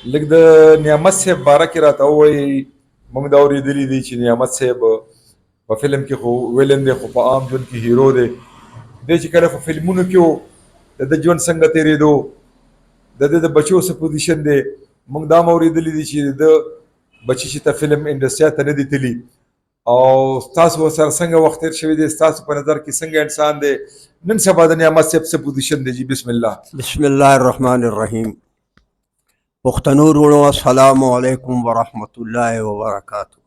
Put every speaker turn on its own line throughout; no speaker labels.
لږ د نعمت صاحب باره کې راته ووایي. موږ دا اورېدلي دي چې نعمت صاحب په فلم کې خو ویلن دی، خو په عام ژوند کې هیرو دی. دی چې کله په فلمونو کې و د ده ژوند څنګه تېرېدو، د ده د بچو څه پوزیشن دی. موږ دا هم اورېدلي دي چې د ده بچي چې ته فلم انډسټریا ته نه دي تللي، او ستاسو ورسره څنګه وخت تېر شوی دی، ستاسو په نظر کې څنګه انسان دی. نن سبا د نعمت صاحب څه پوزیشن دی؟ جی بسم الله.
بسم الله الرحمن الرحیم. پښتنو وروڼو السلام علیکم ورحمت الله وبرکاتہ.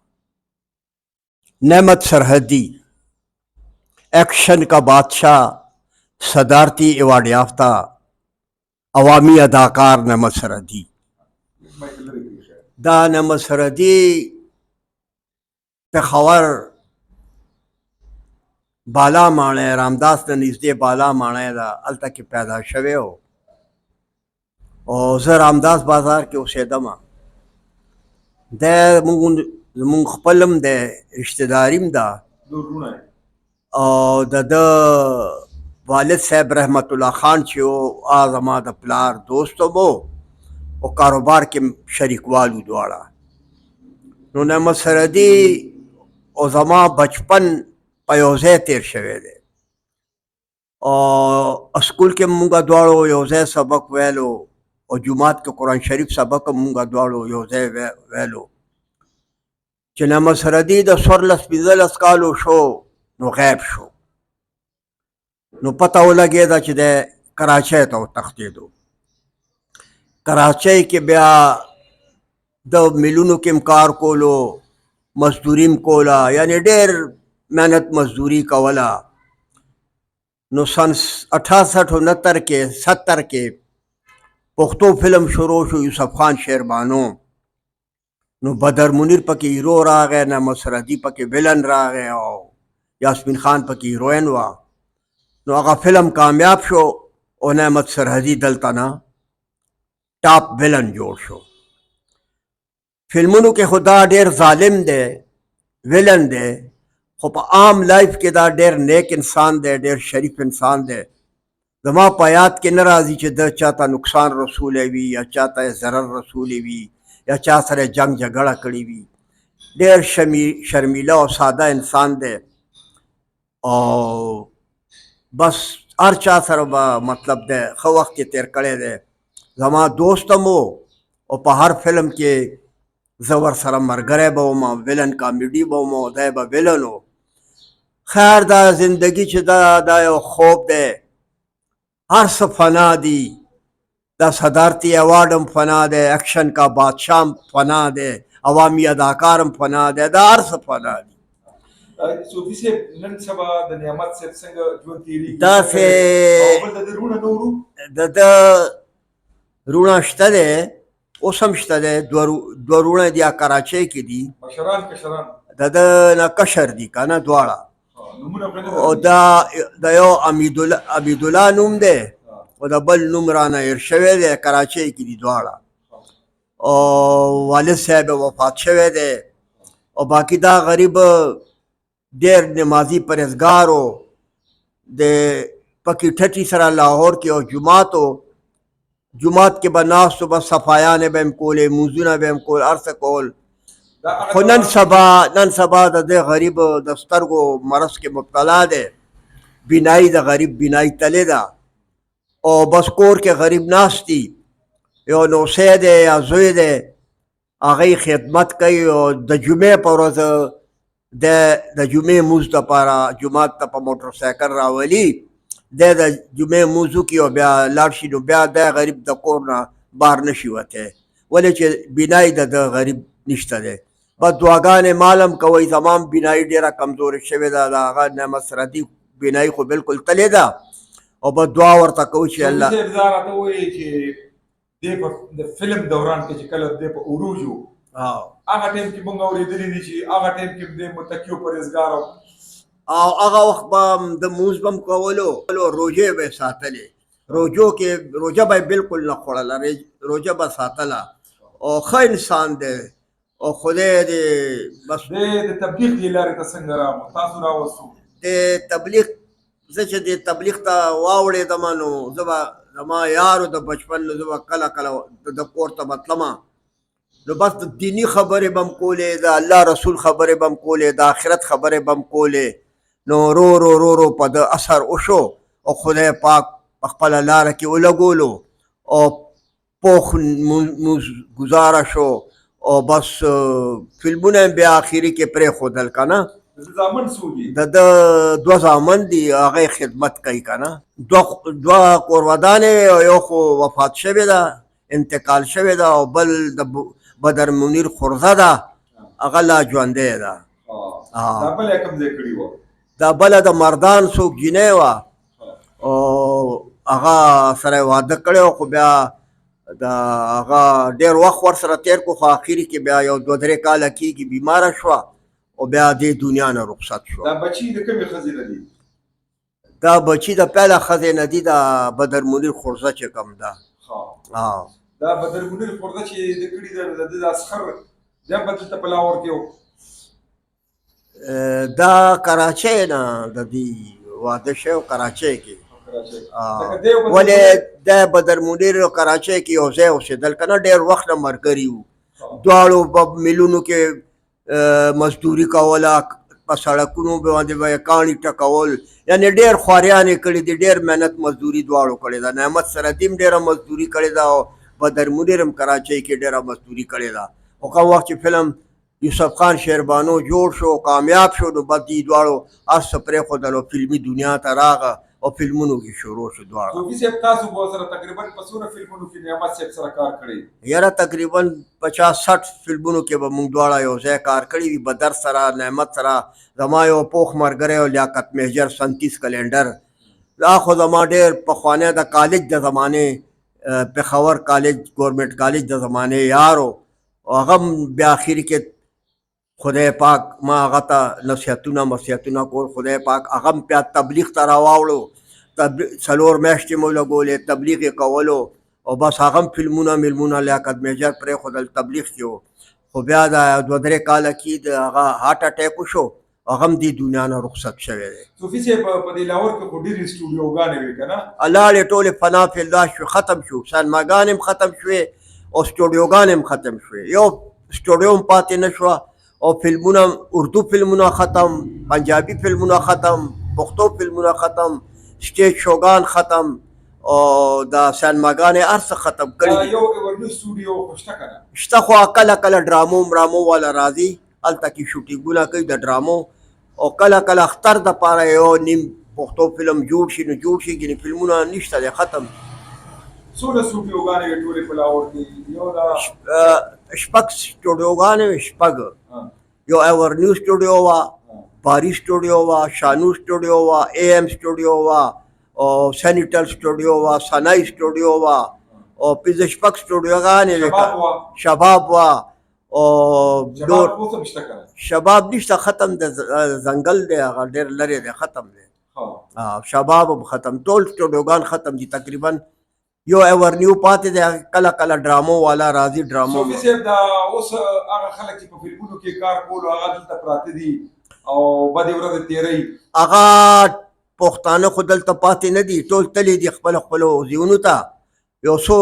نعمت سرحدی ایکشن کا بادشاہ، صدارتی ایوارڈ یافتہ عوامی اداکار نعمت سرحدی. دا نعمت سرحدی پېښور بالا ماڼۍ رامداس نه نږدې بالا ماڼۍ ده، هلته کې پیدا شوی و او زه رامداس بازار کې اوسېدم. دی زمونږ خپل هم دی، رشتهداري هم ده، او د ده والد صاحب رحمت الله خان چې و هغه زما د پلار دوست هم و او کاروبار کې شریکوال وو دواړه. نو نعمت سرحدي او زما بچپن په یو ځای تېر شوی دی او اسکول کې مونږ دواړو یو ځای سبق ویلو او جومات کې قرآن شریف سبق هم مونږ دواړو یو ځای ویلو. چې نعمت سرحدي د 14-15 کالو شو نو غیب شو. نو پته ولګېده چې دی کراچۍ ته وتښتېدو. کراچۍ کې بیا د میلونو کې هم کار کولو، مزدوري هم کوله، یعنې ډېر محنت مزدوري کوله. نو سن 68-69 کې 70 کې پښتو فلم شروع شو، یوسف خان شیربانو. نو بدر منیر پکې هیرو راغی، نعمت سرحدي پکې ویلن راغی او یاسمین خان پکې هیروین وه. نو هغه فلم کامیاب شو او نعمت سرحدي دلته نه ټاپ ویلن جوړ شو. فلمونو کې خو دا ډېر ظالم دی، ویلن دی، خو په عام لایف کې دا ډېر نیک انسان دی، ډېر شریف انسان دی. زما په یاد کې نه راځي چې د چاته نقصان رسولی وي یا چاته ضرر رسولی وي یا چا سره جنگ جګړه کړې وي. ډېر شرمیله او ساده انسان دی او بس هر چا سره به مطلب دی ښه وخت یې تېر کړی دی. زما دوست هم و او په هر فلم کې زه ورسره ملګری به وم، ویلن کامیډي به وم او دی به ویلن و. خیر دا زندگی چې دا یو خوب دی، هر څه فنا دي. دا صدارتی ایوارډ هم فنا دی، ایکشن کا بادشاہ هم فنا دی، عوامی اداکار هم فنا دی، دا هر څه فنا دي.
صوفي صاحب نن سبا د نعمت صاحب څنګه ژوند تېرېږي؟
داسې
بل د ده وروڼه نه ورو؟
د ده وروڼه شته دی، اوس هم شته دی. دوه وروڼه دي، کراچۍ کې دي.
کشران
د ده نه کشر دي که نه دواړه.
نومونه
او د یو عبیدالله نوم دی او د بل نوم رانه هېر شوی دی، کراچۍ کې دي دواړه. او والد صاحب وفات شوی دی او باقي دا غریب ډېر نمازي پرهیزګار و. د پکې ټټي سره لاهور کې یو جومات و، جومات کې به ناست و، بس صفایانې به یې کولې، لمونځونه به یې کول، هر څه کول. خو نن سبا د دې غریب د سترګو مرض کې مبتلا دی، بینایي د غریب بینایي تلې ده او بس کور کې غریب ناست دي. یو نوسی دی یا زوی دی، هغه یې خدمت کوي او د جمعې په ورځ د جمعې لمونځ دپاره جومات ته په موټر سایکل راولي. دی د جمعې لمونځ وکړي او بیا لاړ شي. نو بیا دی غریب د کور نه بهر نشي وتی، ولې چې بینایي د غریب نشته دی. بس دعاګانې مالم کوئ، زما هم بینایي ډېره کمزورې شوې ده. د هغه نعمت سرحدي بینایي خو بلکل تلې ده او بس دعا ورته کوو چې الله.
صوفي صاحب دا راته ووایي چې دی په د فلم دوران کې چې کله دی په عروج و، هغه ټایم کې موږ اورېدلي دي چې هغه ټایم کې دی متقي او پرهیزګار او
هغه وخت به د لمونځ به هم کولو، روژې به یې ساتلې. روژو کې روژه به یې بلکل نه خوړله، روژه به ساتله او ښه انسان دی او خدای دې بس.
دی د تبلیغ دې لارې ته څنګه راغلو؟ تاسو راوستو
د تبلیغ، زه چې د تبلیغ ته واوړېدم نو زه به زما یارو د بچپن نو زه به کله کله د کور ته به تلمه نو بس د دیني خبرې به م کولې د الله رسول خبرې به م کولې د آخرت خبرې به م کولې نو رو رو رو رو په د اثر وشو او خدای پاک په خپله لاره کې ولګولو او پوخ مونځ ګزاره شو او بس فلمونه یې بیا اخري کې پرېښودل که نه
زامن څو دي؟
د دوه زامن دي هغه خدمت کوي که نه دوه کورودانې یو خو وفات شوې ده انتقال شوې ده او بل د بدر منیر خورزه ده هغه لا ژوندی ده
دا بله یې کوم ځای کړې وه؟
دا بله د مردان څوک جینۍ وه او هغه سره یې واده کړی و خو بیا د هغه ډېر وخت ورسره تېر کړو خو اخري کې بیا یو دوه درې کاله کېږي بیماره شوه او بیا دې دنیا نه رخصت شو.
دا بچي د کومې ښځې نه دي؟
دا بچي د پیله ښځې نه دي د بدر منیر خورزه چې کوم ده.
دا بدر منیر خورزه چې د کړي ده د ده د اسخر بیا به دلته په لاهور کې و؟
دا کراچۍ نه د دې واده شوی کراچۍ کې ولې د بدر منیر او کراچۍ کې یو ځای اوسېدل که نه ډېر وخت نه ملګري وو دواړو په میلونو کې مزدوري کوله په سړکونو باندې به یې کاڼي ټکول یعنې ډېر خواریان یې کړي دي ډېر محنت مزدوري دواړو کړې ده نعمت سردي هم ډېره مزدوري کړې ده او بدر منیر هم کراچۍ کې ډېره مزدوري کړې ده خو کوم وخت چې فلم یوسف خان شیربانو جوړ شو کامیاب شو نو بس دې دواړو هر څه پرېښودل او فلمي دنیا ته راغه او فلمونو کې شروع شو دواړه.
صوفي صاحب تاسو به ورسره تقریبا په څومره فلمونو کې نعمت صاحب سره کار کړی؟
یاره تقریبا 50-60 فلمونو کې به موږ دواړه یو ځای کار کړی وي بدر سره نعمت سره زما یو پوخ ملګری او لیاقت میجر 37 کلنډر دا خو زما ډېر پخوانی د کالج د زمانې پېښور کالج ګورنمنټ کالج د زمانې یارو او هغه بیا اخر کې خدای پاک ما هغه ته نصیحتونه کول خدای پاک هغه هم بیا تبلیغ ته راواوړو 4 میاشتې مو لګولې تبلیغ یې کولو او بس هغه هم فلمونه میلمونه لیاقت میجر پرېښودل تبلیغ کې و خو بیا د 2-3 کاله کې د هغه هارټ اټیک وشو هغه هم دې دنیا نه رخصت شوی دی.
صوفي صاحب په دې لاهور کې خو ډېرې سټوډیوګانې وې که نه؟
لاړې ټولې فنا فی الله شو ختم شو سینماګانې هم ختم شوې او سټوډیوګانې هم ختم شوې یو سټوډیو هم پاتې نه شوه او فلمونه اردو فلمونه ختم پنجابي فلمونه ختم پښتو فلمونه ختم سټیج شوګان ختم او د سینماګانې هر څه ختم کړي
یو ایورنیو سټوډیو خو شته که نه؟
شته خو کله کله ډرامو والا راځي هلته کې شوټینګونه کوي د ډرامو او کله کله اختر دپاره یو نیم پښتو فلم جوړ شي نو جوړ شي ګینې فلمونه نشته دی ختم.
څومره سټوډیوګانې وې ټولې په لاهور کې؟ یو د
6 سټوډیوګانې وې 6 یو ایورنیو سټوډیو وه باري سټوډیو وه شانو سټوډیو وه AM سټوډیو وه او سینیټل سټوډیو وه سنای سټوډیو وه او 5-6 سټوډیوګانې وې شباب وه او شباب نشته ختم د ځنګل دی هغه ډېر لرې دی ختم دی شباب هم ختم ټول سټوډیوګان ختم دي تقریبا یو ایورنیو پاتې دی کله کله ډرامو والا راځي ډرامو.
صوفي صاحب دا اوس هغه خلک چې په فلمونو کې کار کولو هغه دلته پراته دي او بدې ورځې تېروي
هغه پښتانه خو دلته پاتې نه دي ټول تللی دي خپلو ځایونو ته یو څو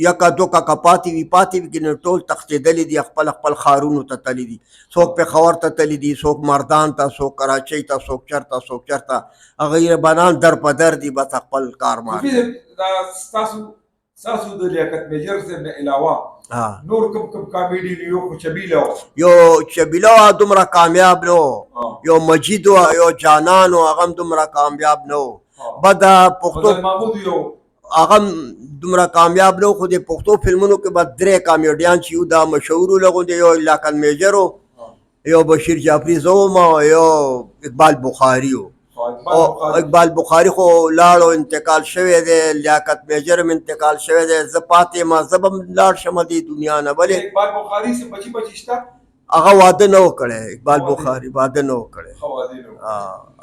یکا دوکا که پاتې وي نو ټول تښتېدلي دي خپل ښارونو ته تللي دي څوک پېښور ته تللي دي څوک مردان ته څوک کراچۍ ته څوک چرته هغه یربانان در په در دي بس خپل کار مار.
ستاسو د لیاقت میجر صاحب نه علاوه نور کوم کامیډي یو خو چبیله دومره کامیاب نه یو مجید یو جانان هغه هم دومره کامیاب نه و بعد پښتو محمود یو هغه دومره کامیاب نه و خو د پښتو فلمونو کې به 3 کامیډیان چې یو دا مشهورو لغوندې یو لیاقت میجر و یو بشیر جعفری زه وم او یو اقبال بخاري و اقبال بخاري خو لاړو انتقال شوی دی لیاقت میجر هم انتقال شوی دی زه پاتې یم زه به هم لاړ شم دې دنیا نه بلې اقبال بخاري څه بچي شته
هغه واده نه و کړی اقبال بخاري واده نه و کړی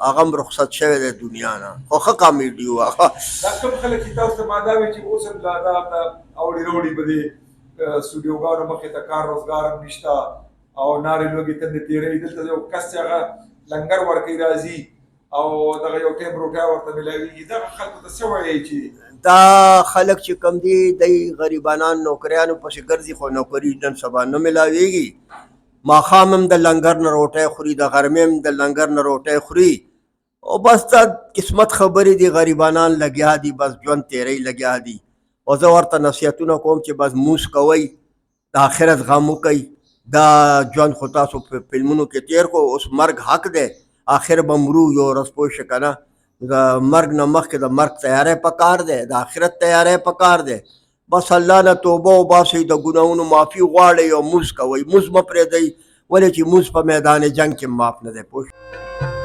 هغه هم رخصت شوی دی دنیا نه خو ښه کامیډي و هغه.
دا کوم خلک چې تاسو ته ما دا وایي چې اوس هم دا اوړي روړي به دې سټوډیوګانو مخې ته کار روزګار هم نشته او نارې لوږې تندې تېروي دلته یو کس چې هغه لنګر ورکوي راځي او دغه یو ټیم روټۍ ورته میلاویږي دغه خلکو ته څه وایي چې
دا خلک چې کم دي دی غریبانان نوکریانو پسې ګرځي خو نوکري نن سبا نه ملاویږي ماښام هم د لنګر نه روټۍ خوري د غرمې هم د لنګر نه روټۍ خوري او بس دا قسمت خبرې دي غریبانان لګیا دي بس ژوند تیری لګیا دي او زه ورته نصیحتونه کوم چې بس موس کوئ د آخرت غم وکئ دا ژوند خو تاسو په فلمونو کې تیر کو اوس مرګ حق دی آخر به مرو یو ورځ پوه شه که نه د مرګ نه مخکې د مرګ تیاری پکار دی د آخرت تیاری پکار دی بس الله نه توبه وباسئ د ګناهونو معافي غواړئ او مونځ کوئ مونځ مه پرېږدئ ولې چې مونځ په میدان جنګ کې معاف نه دی پوه